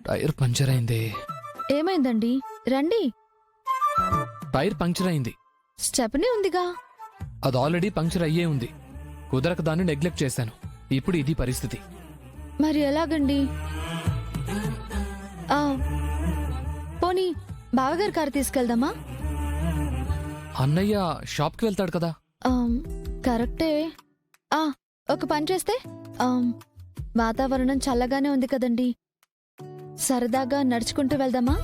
Tyre puncture అయింది. ఏమైందండి? రండి. టైర్ పంక్చర్ అయింది. స్టెప్నీ ఉందిగా. అది ఆల్రెడీ పంక్చర్ అయ్యే ఉంది. కుదరక దాన్ని నెగ్లెక్ట్ చేశాను. ఇప్పుడు ఇది పరిస్థితి. మరి ఎలాగండి? పోనీ బావగారి కారు తీసుకెళ్దామా? అన్నయ్య షాప్కి వెళ్తాడు కదా. కరెక్టే. ఒక పని చేస్తే, వాతావరణం చల్లగానే ఉంది కదండి, సరదాగా నడుచుకుంటూ వెళ్దామా?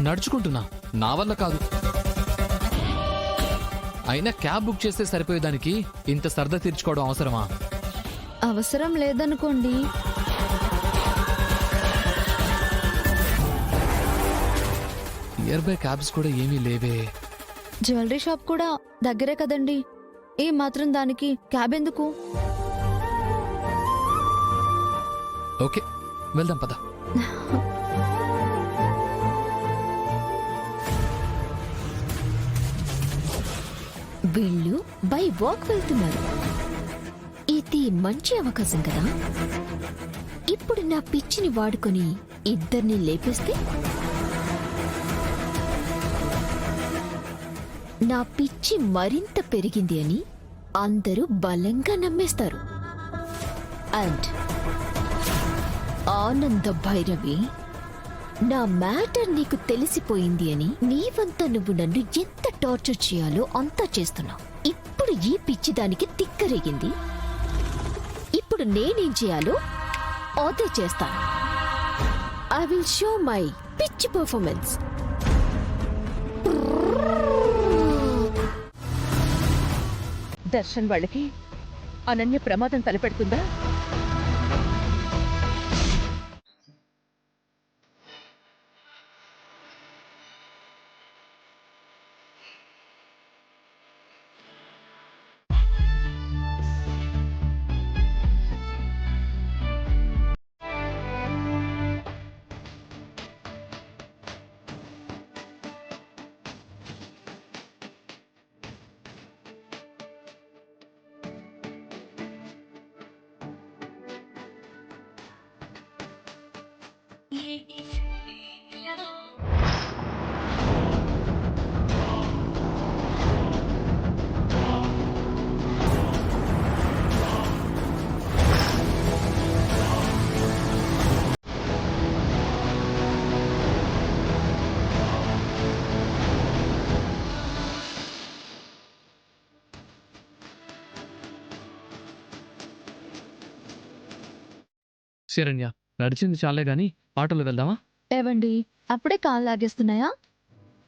నడుచుకుంటున్నా, నా వల్ల కాదు. అయినా క్యాబ్ బుక్ చేస్తే సరిపోయేదానికి ఇంత సరదా తీర్చుకోవడం అవసరమా? అవసరం లేదనుకోండి. నియర్ బై క్యాబ్స్ కూడా ఏమీ లేవే. జ్యువెలరీ షాప్ కూడా దగ్గరే కదండి, ఈ మాత్రం దానికి క్యాబ్ ఎందుకు? ఓకే, వెళ్దాం పద. వీళ్ళు బై వాక్ వెళ్తున్నారు. ఇది మంచి అవకాశం కదా. ఇప్పుడు నా పిచ్చిని వాడుకొని ఇద్దరిని లేపేస్తే నా పిచ్చి మరింత పెరిగింది అని అందరూ బలంగా నమ్మేస్తారు. అండ్ ఆనంద భైరవి, నా మ్యాటర్ నీకు తెలిసిపోయింది అని నీవంతా నువ్వు నన్ను ఎంత టార్చర్ చేయాలో అంతా చేస్తున్నావు. ఇప్పుడు ఈ పిచ్చి దానికి తిక్కరేగింది. ఇప్పుడు నేనేం చేయాలో అదే చేస్తాను. ఐ విల్ షో మై పిచ్చి పర్ఫార్మెన్స్. దర్శన్ వాళ్ళకి అనన్య ప్రమాదం తలపెడుతుందా? శరణ్య, నడిచింది చాలే గాని ఆటోలో వెళ్దామా? ఏవండి, అప్పుడే కాలు లాగేస్తున్నాయా?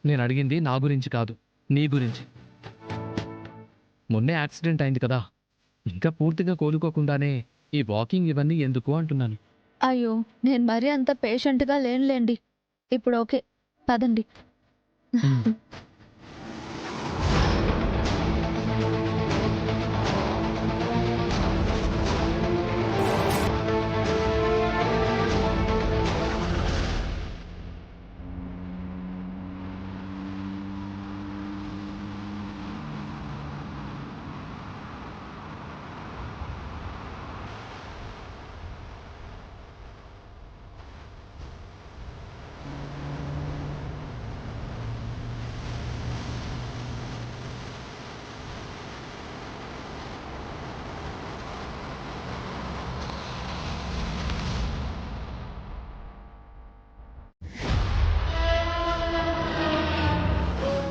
నేను అడిగింది నా గురించి కాదు, నీ గురించి. మొన్నే యాక్సిడెంట్ అయింది కదా, ఇంకా పూర్తిగా కోలుకోకుండానే ఈ వాకింగ్ ఇవన్నీ ఎందుకు అంటున్నాను. అయ్యో, నేను మరీ అంత పేషెంట్గా లేనులేండి. ఇప్పుడు ఓకే, పదండి.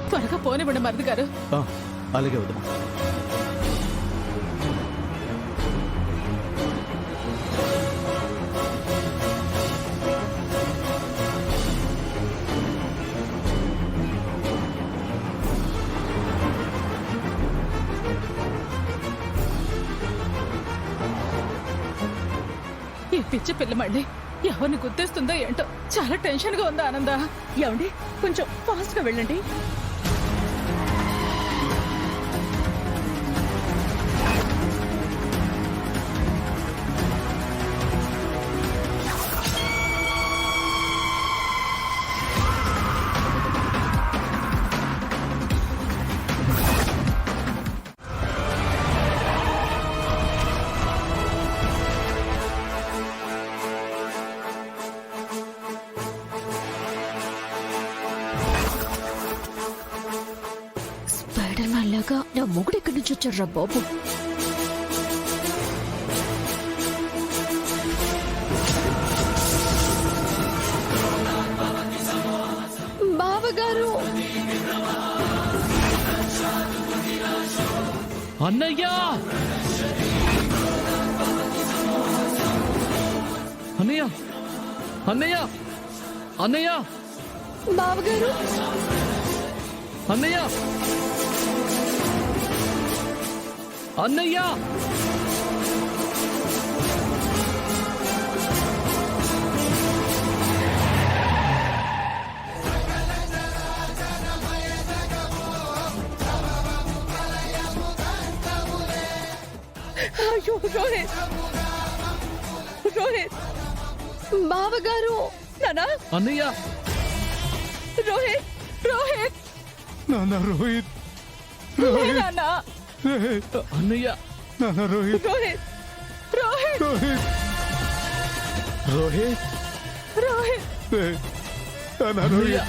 త్వరగా పోనివ్వండి మరిది గారు. అలాగే వద్దాం. ఈ పిచ్చి పిల్ల మళ్ళీ ఎవరిని గుర్తిస్తుందో ఏంటో చాలా టెన్షన్ గా ఉందా ఆనంద? ఏమండి, కొంచెం ఫాస్ట్ గా వెళ్ళండి. నీలాగా నా మొగుడు ఎక్కడి నుంచి వచ్చాడ్రా బాబు? బావగారు అన్నయ్య అన్నయ్య అన్నయ్య అన్నయ్య బావగారు అన్నయ్య అన్నయ్య అయ్యో రోహిత్, రోహిత్, బావగారు నానా, అన్నయ్య రోహిత్, రోహిత్, నాన్న రోహిత్, నానా, అన్నయ్య నాన్న రోహిత్, రోహిత్, రోహిత్, రోహిత్, రోహిత్, రోహిత్, నాన్న రోహిత్,